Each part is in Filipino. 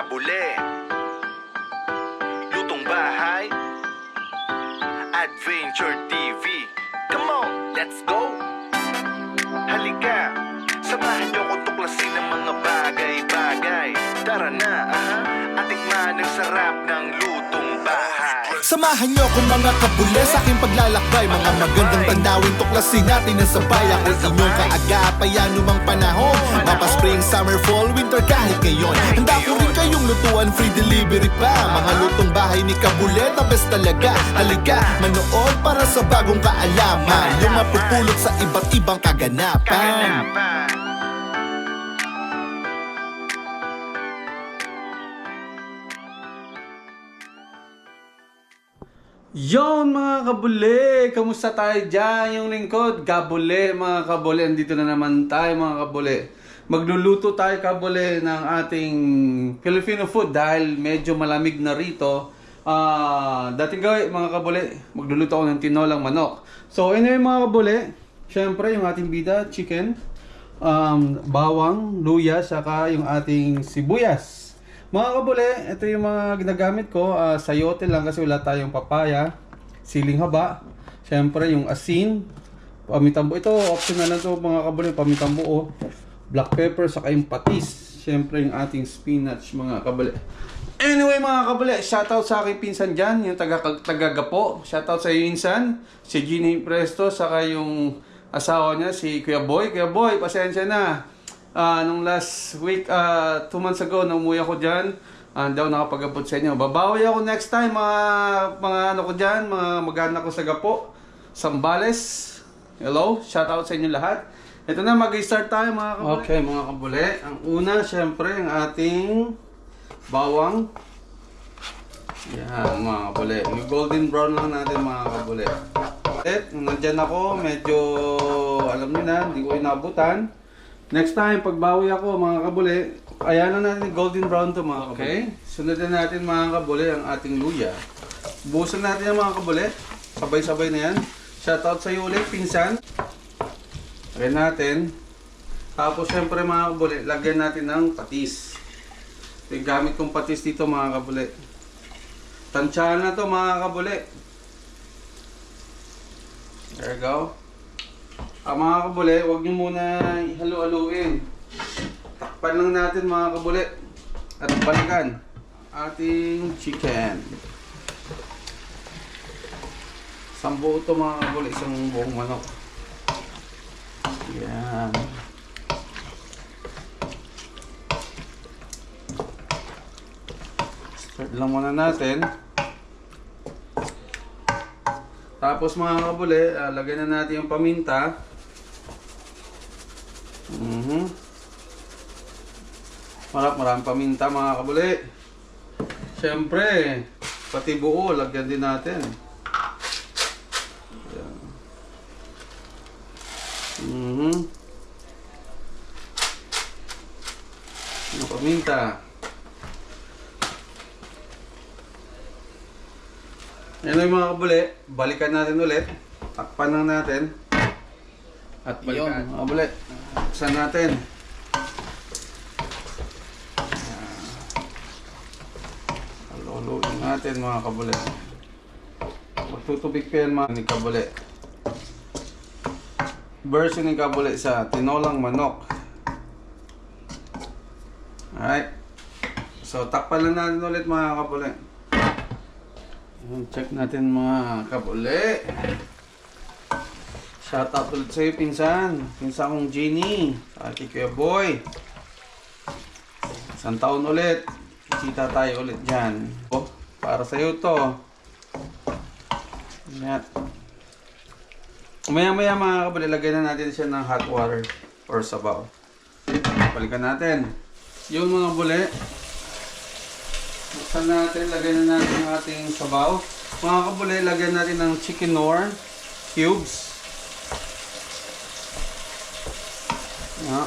kabule. Lutong bahay, Adventure TV. Come on, let's go. Halika, samahan niyo ko tuklasin ng mga bagay-bagay. Tara na, at tikman ang sarap ng lutong bahay. Samahan niyo kung mga kabule sa aking paglalakbay. Mga magandang tanawin, tuklasin natin ang sabay. Ako'y inyong kaagapay, anumang panahon. Mapa spring, summer, fall, winter, kahit ngayon. Handa ko rin kayong lutuan, free delivery pa. Mga lutong bahay ni Kabule, the best talaga. Halika, manood para sa bagong kaalaman. Yung mapupulot sa iba't ibang kaganapan. Yon mga kabule! Kamusta tayo dyan? Yung lingkod, Kabule mga kabule. Andito na naman tayo mga kabule. Magluluto tayo kabule ng ating Filipino food dahil medyo malamig na rito. Dating gawin mga kabule, magluluto ako ng tinolang manok. So anyway mga kabule, syempre yung ating bida, chicken, bawang, luya, saka yung ating sibuyas. Mga kabule, ito yung mga ginagamit ko. Sayote lang kasi wala tayong papaya, siling haba, syempre yung asin, pamintambo. Ito optional na to mga kabule, pamintambo, black pepper, saka yung patis, syempre yung ating spinach mga kabule. Anyway mga kabule, shoutout sa aking pinsan dyan, yung taga-Gapo. Shoutout sa iyo insan, si Ginny Presto, saka yung asawa niya, si Kuya Boy. Kuya Boy, pasensya na. Nung last week, 2 months ago, na umuwi ako dyan, daw nakapag-abot sa inyo. Babawi ako next time, mga ano ko dyan, mga mag-anak ko sa Gapo, Sambales. Hello, shoutout sa inyo lahat. Ito na, mag-start tayo mga kabule. Okay mga kabule, ang una, syempre, ang ating bawang. Yan mga kabule, yung golden brown lang natin mga kabule. At nandyan ako, medyo, alam niyo na, hindi ko inabutan. Next time, pagbawi ako mga kabule, ayan na natin golden brown to mga kabule. Okay, sundan natin mga kabule ang ating luya. Buhusan natin yan mga kabule, sabay-sabay na yan. Shoutout sa iyo ulit, pinsan. Lagyan natin. Tapos syempre mga kabule, lagyan natin ng patis. Ito yung gamit kong patis dito mga kabule. Tansyahan na to mga kabule. There you go. Mga kabule, huwag nyo muna ihalo-haluin. Takpan lang natin mga kabule. At balikan ating chicken. Isang buo ito mga kabule, isang buong manok. Yan. Start lang muna natin. Tapos mga kabule, lagyan na natin yung paminta. Maraming paminta mga kabule. Siyempre, pati buo, lagyan din natin. Yung paminta. Yan yung mga kabule, balikan natin ulit. Takpan lang natin. At balikan. Mga kabule, buksan natin. Haluluin natin mga kabule. Magtutubig pa yan mga ni kabule. Version ni kabule sa tinolang manok. Alright. So takpan lang natin ulit mga kabule. Check natin mga kabule. Shoutout ulit sa iyo pinsan. Pinsan kong Ginny. Kay Kuya Boy. Isang taon ulit. Kita tayo ulit dyan. Para sa iyo to. Yan. Maya-maya mga kabule, lagyan na natin siya ng hot water or sabaw. Balikan natin. Yung mga kabule, buksan natin, lagyan na natin ang ating sabaw. Mga kabule, lagyan natin ng chicken Knorr cubes. Yan.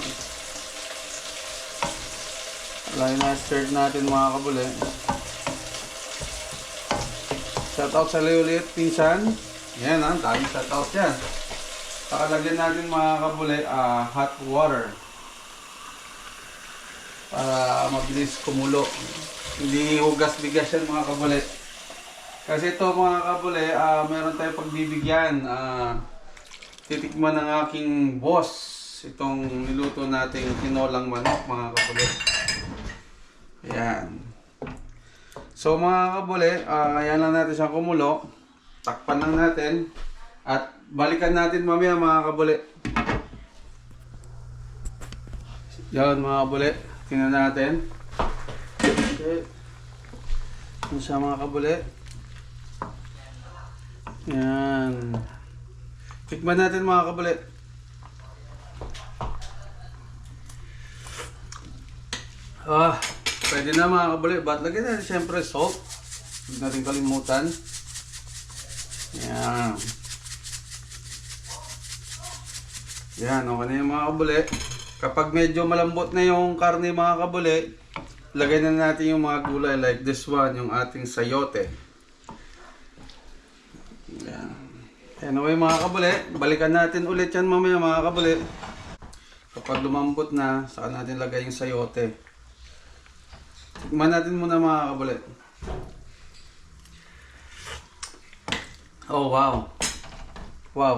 Lagyan na, stir natin mga kabule. Shoutout sa ulit, pinsan. Yan ha, daming shoutout yan. Pakalagyan natin mga kabule, hot water. para mabilis kumulo. Hindi hugas bigas yan mga kabule. Kasi ito mga kabule, meron tayong pagbibigyan. Titikman ng aking boss itong niluto nating tinolang manok mga kabule. Ayan. So mga kabule, ayan lang natin siyang kumulo. Takpan lang natin. At balikan natin mamaya mga kabule. Yan mga kabule. Tingnan natin. Okay. Ano siya mga kabule? Yan. Tikman natin mga kabule. Pwede na mga kabule. But lagyan natin syempre salt. Huwag natin kalimutan. Yan. Yan, okay na yung mga kabule. Kapag medyo malambot na yung karne mga kabule, lagay na natin yung mga gulay like this one, yung ating sayote. Yan. Anyway mga kabule, balikan natin ulit yan mamaya mga kabule. Kapag lumambot na, saka natin lagay yung sayote. Tikman natin muna mga kabule. Oh wow. Wow.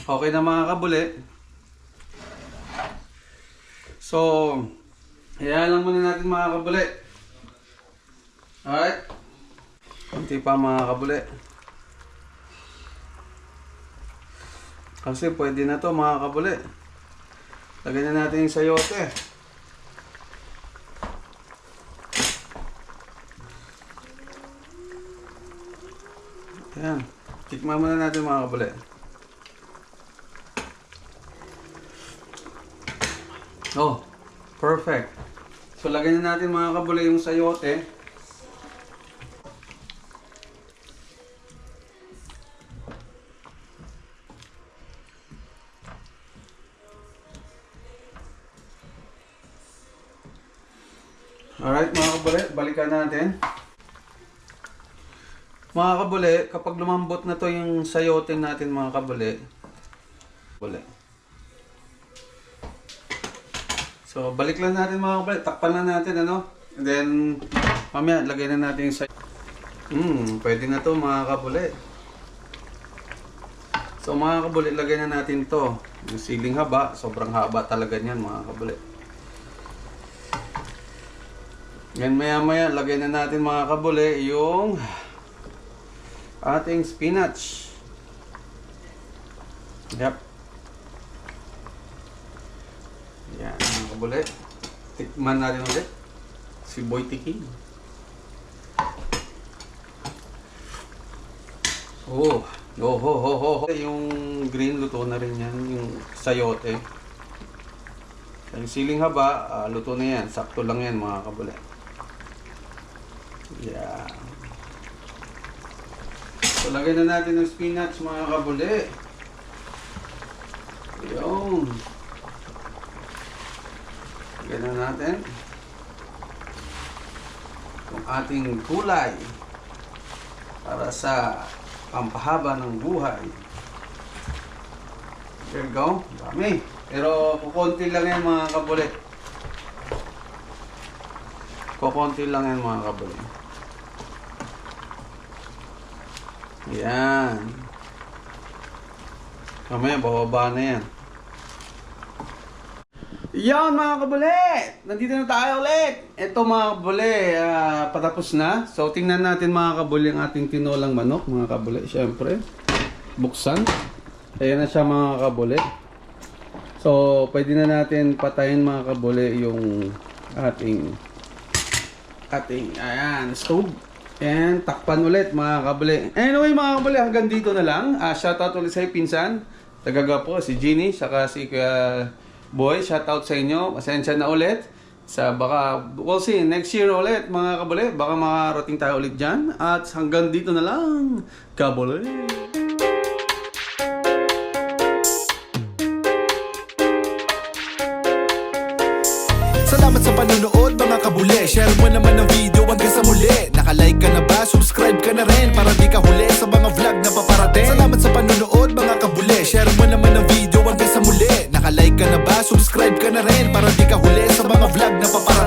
Okay na mga kabule. So, hayaan lang muna natin mga kabule. Alright. Kunti pa mga kabule. Kasi pwede na to mga kabule. Lagyan na natin yung sayote. Ayan. Tikman muna natin mga kabule. Oh, perfect. So lagyan na natin mga kabule yung sayote. Alright mga kabule, balikan natin. Mga kabule, kapag lumambot na to yung sayote natin mga kabule. So, balik lang natin mga kabule. Takpan lang natin, ano? And then, mamaya, lagay na natin yung sayote. Pwede na to mga kabule. So, mga kabule, lagay na natin to. Yung siling haba. Sobrang haba talaga niyan mga kabule. Yan, maya-maya, lagay na natin mga kabule yung ating spinach. Yep. Yan, mga kabule. Tikman natin ulit. Si Boy Tiki. Oh, yung green luto na rin yan. Yung sayote. Yung siling haba, luto na yan. Sakto lang yan mga kabule. Yeah. So, lagay na natin ng spinach mga kabule. Ayun. Lagay na natin yung ating gulay para sa pampahaba ng buhay. There you go. Dami. Pero kukunti lang yan mga kabule. Kukunti lang yan mga kabule. Yan. Mamaya, bababa na yan. Yan mga kabule! Nandito na tayo ulit! Ito mga kabule, patapos na. So, tingnan natin mga kabule ang ating tinolang manok. Mga kabule, syempre. Buksan. Ayan na siya mga kabule. So, pwede na natin patayin mga kabule yung ating ayan, stove. And takpan ulit mga kabule. Anyway mga kabule, hanggang dito na lang. Shoutout ulit sa pinsan. Tagaga po si Jeannie, saka si Boy. Shoutout sa inyo. Pasensya na ulit. Baka we'll see next year ulit mga kabule. Baka makarating tayo ulit dyan. At hanggang dito na lang. Kabule. Salamat sa panonood mga kabule. Share mo naman ang video hanggang sa muli. Naka-like ka na ba? Subscribe ka na rin para di ka huli sa mga vlog na paparating. Salamat sa panonood mga kabule. Share mo naman ang video hanggang sa muli. Naka-like Like ka na ba? Subscribe ka na rin para di ka huli sa mga vlog na paparating